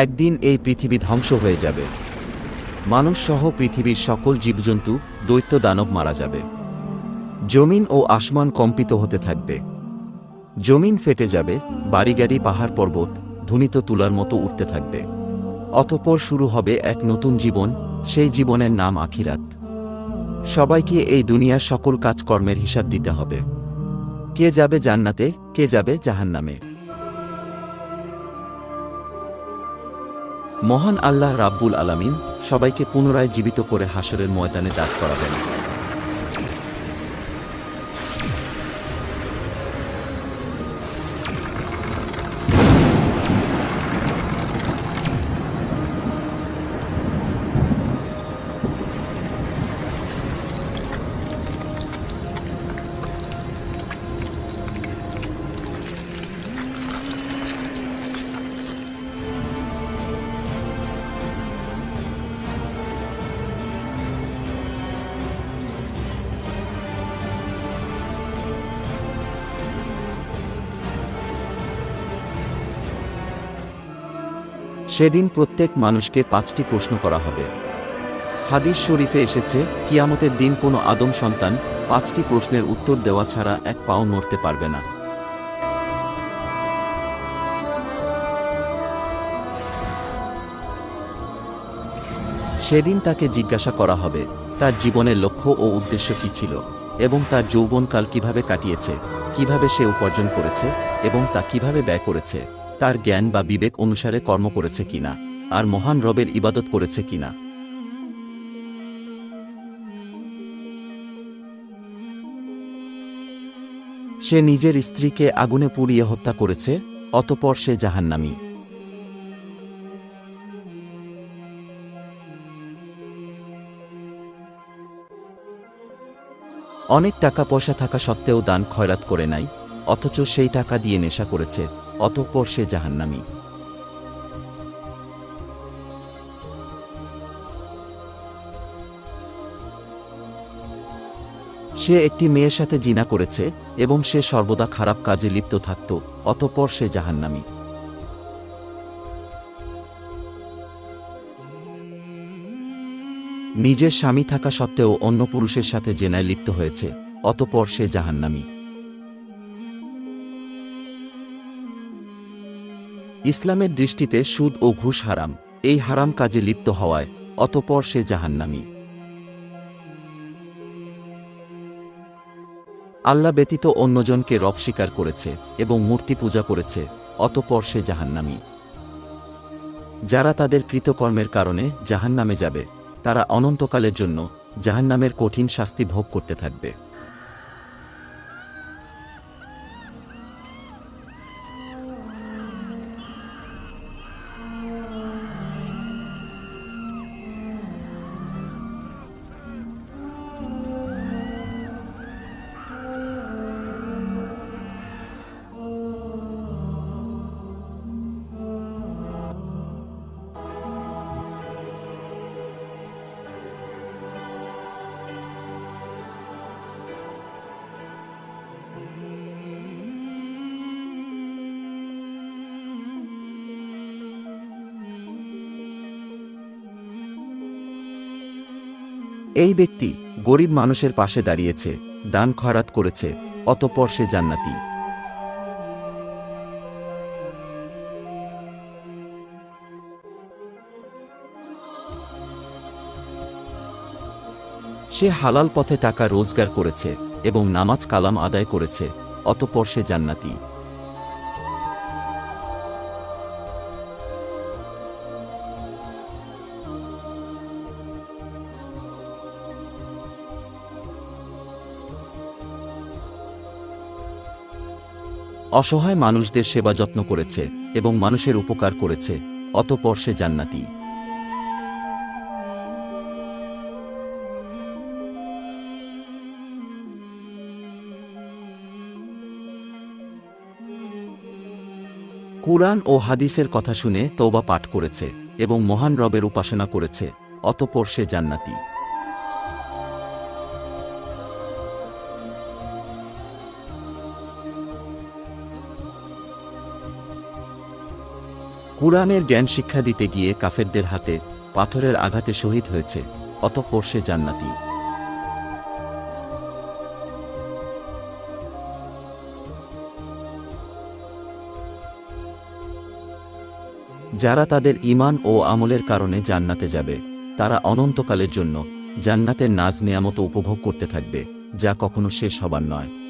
একদিন এই পৃথিবী ধ্বংস হয়ে যাবে। মানুষসহ পৃথিবীর সকল জীবজন্তু, দৈত্য দানব মারা যাবে। জমিন ও আসমান কম্পিত হতে থাকবে। জমিন ফেটে যাবে, বাড়িগাড়ি পাহাড় পর্বত ধ্বনিত তুলার মতো উঠতে থাকবে। অতঃপর শুরু হবে এক নতুন জীবন, সেই জীবনের নাম আখিরাত। সবাইকে এই দুনিয়ার সকল কাজকর্মের হিসাব দিতে হবে। কে যাবে জান্নাতে, কে যাবে জাহান্নামে। মহান আল্লাহ রাব্বুল আলামিন সবাইকে পুনরায় জীবিত করে হাসরের ময়দানে দাঁড় করাবেন। সেদিন প্রত্যেক মানুষকে 5টি প্রশ্ন করা হবে। হাদিস শরীফে এসেছে, কিয়ামতের দিন কোনো আদম সন্তান 5টি প্রশ্নের উত্তর দেওয়া ছাড়া এক পাও নড়তে পারবে না। সেদিন তাকে জিজ্ঞাসা করা হবে তার জীবনের লক্ষ্য ও উদ্দেশ্য কী ছিল, এবং তার যৌবনকাল কিভাবে কাটিয়েছে, কিভাবে সে উপার্জন করেছে এবং তা কিভাবে ব্যয় করেছে, তার জ্ঞান বা বিবেক অনুসারে কর্ম করেছে কিনা, আর মহান রবের ইবাদত করেছে কিনা। সে নিজের স্ত্রীকে আগুনে পুড়িয়ে হত্যা করেছে, অতঃপর সে জাহান্নামী। অনেক টাকা পয়সা থাকা সত্ত্বেও দান খয়রাত করে নাই, অথচ সেই টাকা দিয়ে নেশা করেছে, অতঃপর সে জাহান্নামী। সে একটি মেয়ের সাথে জিনা করেছে এবং সে সর্বদা খারাপ কাজে লিপ্ত থাকত, অতঃপর সে জাহান্নামী। নিজের স্বামী থাকা সত্ত্বেও অন্য পুরুষের সাথে জেনায় লিপ্ত হয়েছে, অতঃপর সে জাহান্নামী। ইসলামের দৃষ্টিতে সুদ ও ঘুষ হারাম, এই হারাম কাজে লিপ্ত হওয়ায় অতঃপর সে জাহান্নামী। আল্লাহ ব্যতীত অন্যজনকে রব স্বীকার করেছে এবং মূর্তি পূজা করেছে, অতঃপর সে জাহান্নামী। যারা তাদের কৃতকর্মের কারণে জাহান্নামে যাবে, তারা অনন্তকালের জন্য জাহান্নামের কঠিন শাস্তি ভোগ করতে থাকবে। এই ব্যক্তি গরিব মানুষের পাশে দাঁড়িয়েছে, দান খয়রাত করেছে, অতঃপর সে জান্নাতি। সে হালাল পথে টাকা রোজগার করেছে এবং নামাজ কালাম আদায় করেছে, অতঃপর সে জান্নাতি। অসহায় মানুষদের সেবা যত্ন করেছে এবং মানুষের উপকার করেছে, অতঃপর সে জান্নাতি। কুরআন ও হাদিসের কথা শুনে তওবা পাঠ করেছে এবং মহান রবের উপাসনা করেছে, অতঃপর সে জান্নাতি। কুরআনের জ্ঞান শিক্ষা দিতে গিয়ে কাফেরদের হাতে পাথরের আঘাতে শহীদ হয়েছে, অতঃপর সে জান্নাতি। যারা তাদের ঈমান ও আমলের কারণে জান্নাতে যাবে, তারা অনন্তকালের জন্য জান্নাতের নাজ নেয়ামত উপভোগ করতে থাকবে, যা কখনো শেষ হবার নয়।